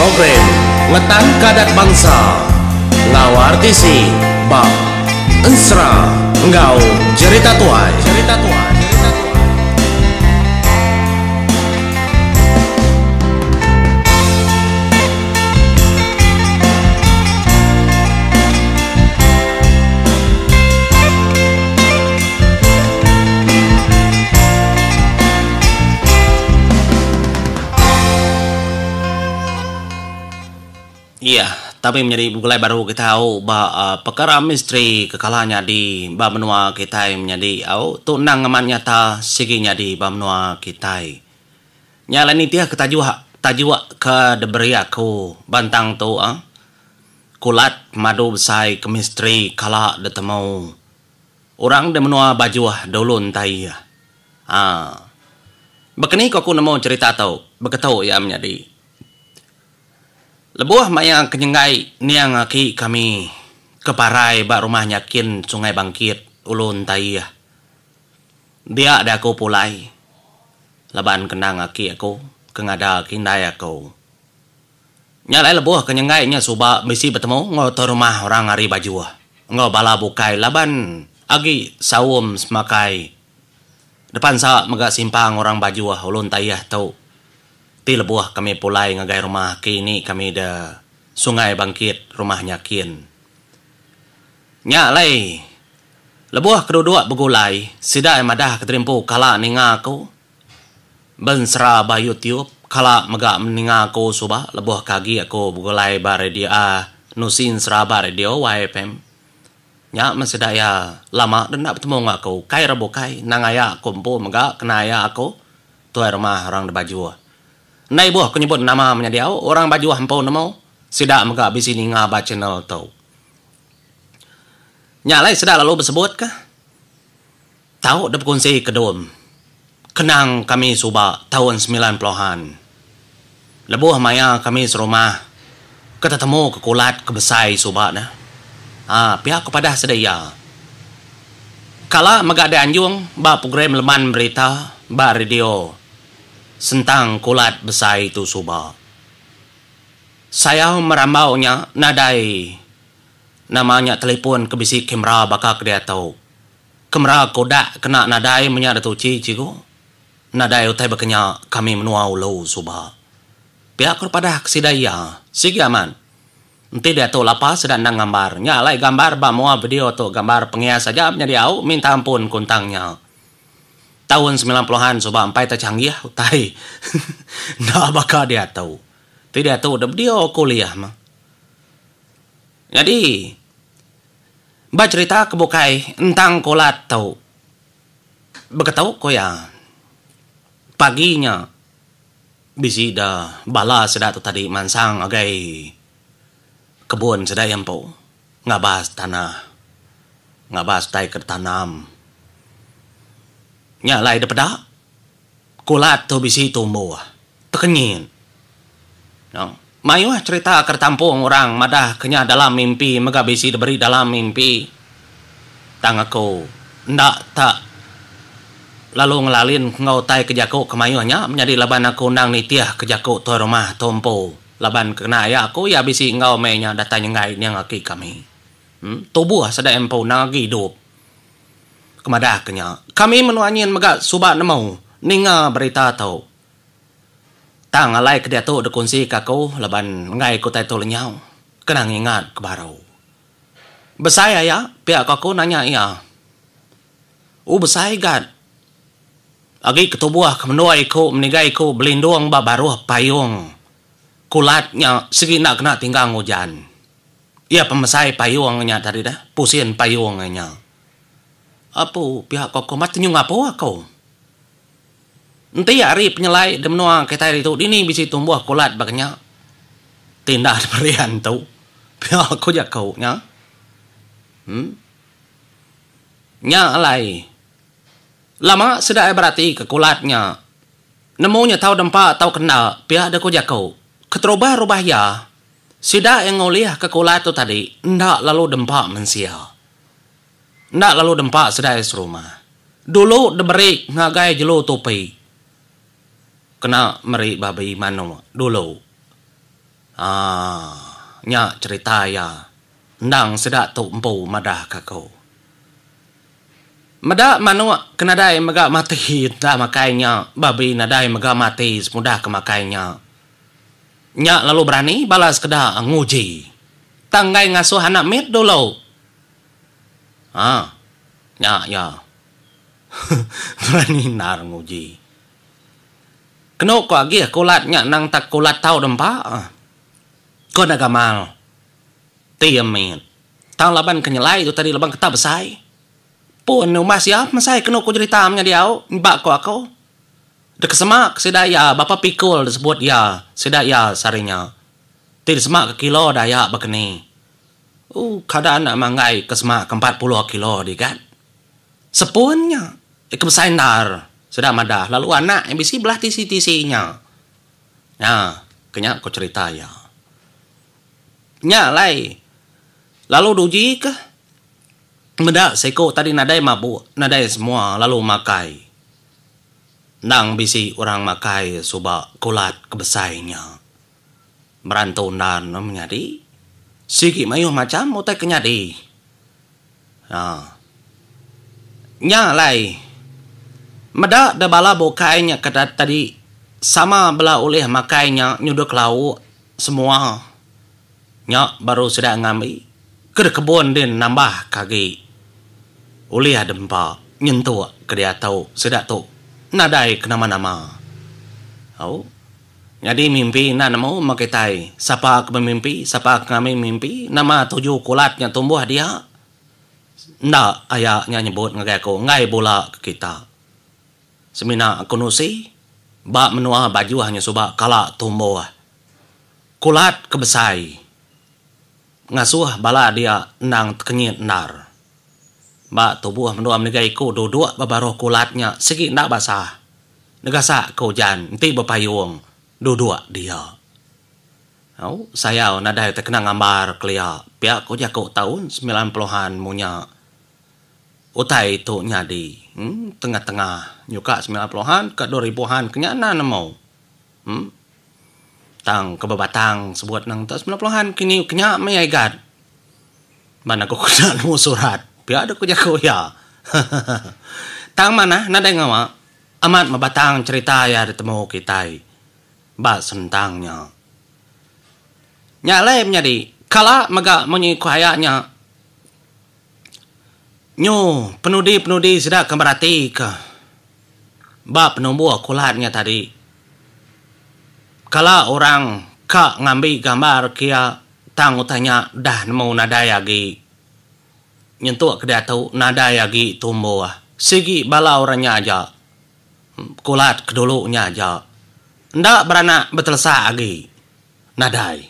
program ngetan kadak bangsa ngawartisi bab ensra ngau cerita tuai iya, tapi menjadi mulai baru kita tahu bahwa perkara misteri kekalanya di benua kita menjadi tu nang amannya ta siginya di benua kita. Nyala ni dia tajua ke deberi aku bantang tu kulat madu besai ke misteri kala detemu orang de menua baju dolun tai. Begini kau nemu cerita tau begetau ya menjadi lebuah maya kenyengai niang aki kami keparai bak rumah nyakin sungai bangkit ulun tai. Dia ada aku pulai leban kenang aki aku kengada kindai aku nyalai lebuah kenyengainya suba bisi bertemu ngotor rumah orang hari baju ngo bala bukai laban agi sawum semakai depan sa mega simpang orang baju ulun tai tau ti lebuah kami pulai ngagai rumah kini kami da sungai bangkit rumah nyakin nyalai lebuah kedua begulai sidai madah keterimpu kala ninga aku bensra ba YouTube kala mega meninga aku suba lebuah kagi aku begulai ba radio nusin seraba radio YFM nya masedaya lama dan nak bertemu aku kai rabokai nangaya kumpu mega kenaya aku tuai rumah orang da baju nai buah kenyebut nama menyediau orang baju hampau namo sidak mega bisi ninga ba channel tau nyalai sidak lalu bersebut kah tahu da berkongsi kedom kenang kami suba tahun 90-an lebuh maya kami serumah ketemu kekulat kebesai suba na pihak kepada sedaya kala mega ada anjung ba program leman berita ba radio sentang kulat besai itu suba. Saya merambaunya nadai namanya telepon ke bisi kamera bakak dia tahu. Kamera kodak kena nadai menyada tu cigo. Nadai utai bakanya kami menua ulau suba. Pihak kepada kesidaya sigi aman. Nanti dia tahu lapa sedang gambar. Nyalai gambar ba mua video tu gambar pengias saja menjadi au minta ampun kuntangnya. Tahun 90-an coba sampai tercanggih utai ndak bakal dia tahu tidak tahu dia kuliah mah jadi ba cerita kebukai entang kolat tahu begetau ko ya paginya bisi dah bala sedat tu tadi mansang agai kebun sedai empo ngabas tanah ngabas tai kertanam nyalai daripada kulat tu bisi tumbuh tekenyin mayu cerita kertampung orang madah kenya dalam mimpi mega bisi diberi dalam mimpi tang aku ndak tak lalu ngelalin ngau tai kejako kemayuhnya menjadi laban aku nang nitiah kejako tu rumah tompo laban kena ya aku ya bisi ngau menya datanya ngai yang aki kami tubuh sada empo nang hidup kemadah kenya kami menuanyin mega suba nemu ninga berita tau tang alai kedia tu dekongsi kakau laban ngai ku tai tu lenyau kenang ingat kebarau besaya ya pihak aku nanya ya besai gad agi ketubuh kemenuai ku menigai ku belindung ba baruh payung kulatnya segi nak kena tinggang hujan ia pemesai payungnya tadi dah pusin payungnya apa pihak kau matinyung apa aku nanti hari penyelai demenua kita itu ini bisa tumbuh kulat bagnya tindak berian tu pihak aku jak kau nya nya alai lama sudah berarti kekulatnya nemunya tahu dempa tahu kenal pihak ada kau jak kau keterubah-rubah ya sudah yang ngoliah kekulat tu tadi ndak lalu dempa mensia ndak lalu dempak sedai serumah. Dulu diberi ngagai jelu tupi. Kena meri babi mano dulu. Nya cerita ya. Ndang sedak tu empu madah kako. Madak manua kenadai maga mati dah makainya. Babi nadai maga mati semudah ke makainya. Nya lalu berani balas kedah nguji. Tanggai ngasuh anak mit dulu. Nya ya. Berani nar nguji. Keno ko agi kulatnya nang tak kulat tau dempa. Ko nagamal. Tiamin. Tang laban kenyelai itu tadi laban ketah besai. Pun nu masih masai keno ko cerita amnya diau. Mbak ko aku. Dek semak sedaya bapa pikul disebut ya. Sedaya sarinya. Tidak semak ke kilo daya bakeni. Kadang nak mangai ke semak ke 40 kilo di kan. Sepunnya. Ikebesai nar. Sedang madah. Lalu anak yang bisi belah tisi-tisinya. Ya. Kenyak ko cerita ya. Nya lai. Lalu duji ke? Mendak seko tadi nadai mabuk. Nadai semua. Lalu makai. Nang bisi orang makai. Subak kulat kebesainya. Merantau nan menyadi. Sigi mayuh macam. Utai kenyadi. Nya lai. Medak da bala bokainya kata tadi. Sama bela oleh makainya. Nyuduk lau. Semua. Nya baru sedang ngambil ke kebun din nambah kaki oleh dempa nyentuh ke dia tahu sedang tu nadai ke nama-nama jadi mimpi na namo makitai siapa ke mimpi siapa kami mimpi nama 7 kulatnya tumbuh dia ndak ayahnya nyebut ngagai aku ngai bola ke kita semina aku nusi bak menua baju hanya subak kala tumbuh kulat kebesai ngasuh bala dia nang kenyit nar. Mbak tubuh menua menegai ku duduk babaroh kulatnya segi ndak basah. Negasa ku jan nanti berpayung duduk dia. Saya nadai terkena gambar kelia. Pihak ku jago tahun 90-an munya. Utai tu nyadi. Tengah-tengah nyuka 90-an ke 2000-an kenyana nemo. Tang kebebatang sebut nang tak 90-an kini kenya meyagat. Mana ko kena nu surat. Pia ada ko jago ya. Tang mana nadai ngawa. Amat mabatang cerita ya ditemu kitai. Ba sentangnya. Nyalai menjadi kala maga menyi kuayanya. Nyu penudi sudah kemerati ke. Ba penumbuh kulatnya tadi. Kalau orang kak ngambil gambar kia tang utanya dah nemu nadai lagi. Nyentuh ke dia tahu nadai lagi tumbuh. Segi bala orangnya aja. Kulat kedulunya aja. Ndak beranak betelsa lagi. Nadai.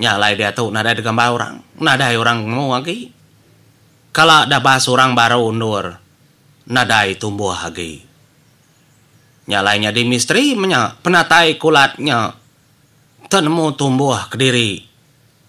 Nyalai dia tahu nadai di gambar orang. Nadai orang nemu lagi. Kalau dah bahas orang baru undur. Nadai tumbuh lagi. Nyalainya di misteri penatai kulatnya tenemu tumbuh ke diri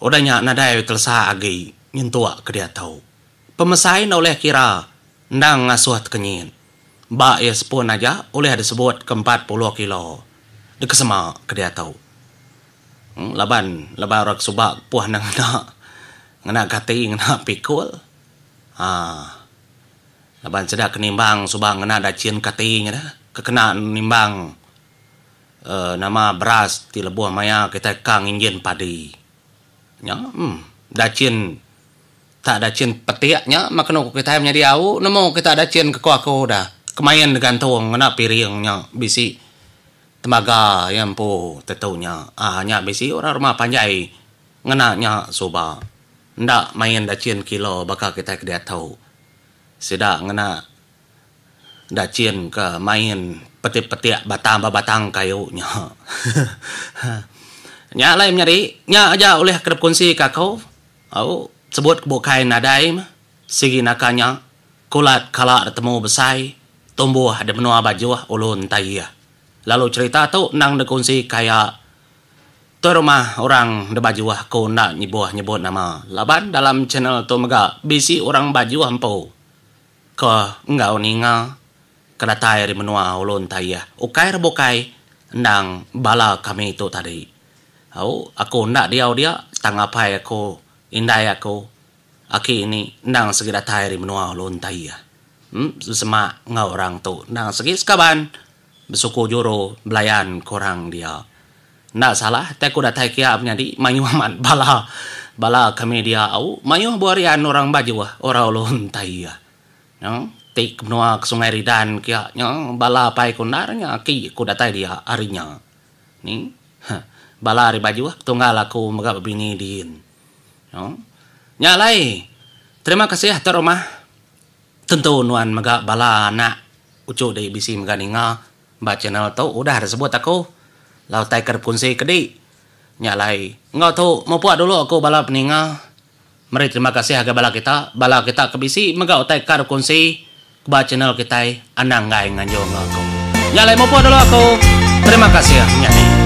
udahnya nadai telsa agi nyentuak ke dia tahu pemesain oleh kira ndang ngasuh kenyin ba ya sepun aja oleh disebut ke 40 kilo de kesema ke dia tahu laban rak subak puah nang ngena gati ngena pikul laban sedak kenimbang subang ngena dacien katinya dah kekenaan nimbang nama beras di lebuh maya kita kang injen padi nya dacin tak dacin petiaknya makno kita menjadi au nemo kita dacin ke aku dah kemayan gantung ngena piringnya bisi temaga yang po tetunya nya bisi orang rumah panjai ngena nya soba ndak main dacin kilo bakal kita dia tahu sida ngena dacin ke main petik-petik batang kayunya. Nya lain nyari, nya aja oleh kerap kongsi kakau. Sebut bukai nadai mah. Sigi nakanya kulat kala temu besai, tumbuh ada menua baju ulun tayah. Lalu cerita tu nang dekongsi kaya tu rumah orang de baju ko nak nyebut nama. Laban dalam channel tu mega bisi orang baju hampo. Ko engau ninga kedatai dari menua ulun tayah. Ukai rebukai nang bala kami itu tadi. Aku ndak dia tangapai aku indai aku. Aki ini nang segi datai ri menua lontai ya. Sesema ngau orang tu nang segi sekaban besuku juro belayan korang dia. Ndak salah teku datai kia menjadi mayu amat bala kami dia mayu buarian orang baju orang lontai ya. Tik menua ke sungai Ridan kia bala pai kunarnya ki ku datai dia harinya. Ni bala ri baju tunggal aku megap bini din. Nyalai. Terima kasih terumah. Tentu nuan megap bala anak ucu dari bisi megap ninga ba channel tu udah disebut aku. Lau tai kerap kunci kedi. Nyalai. Ngau tu mau puak dulu aku bala peninga. Mari terima kasih agak bala kita ke bisi megap tai kerap kunci ba channel kita anang ngai nganjo ngau aku. Nyalai mau puak dulu aku. Terima kasih nyalai.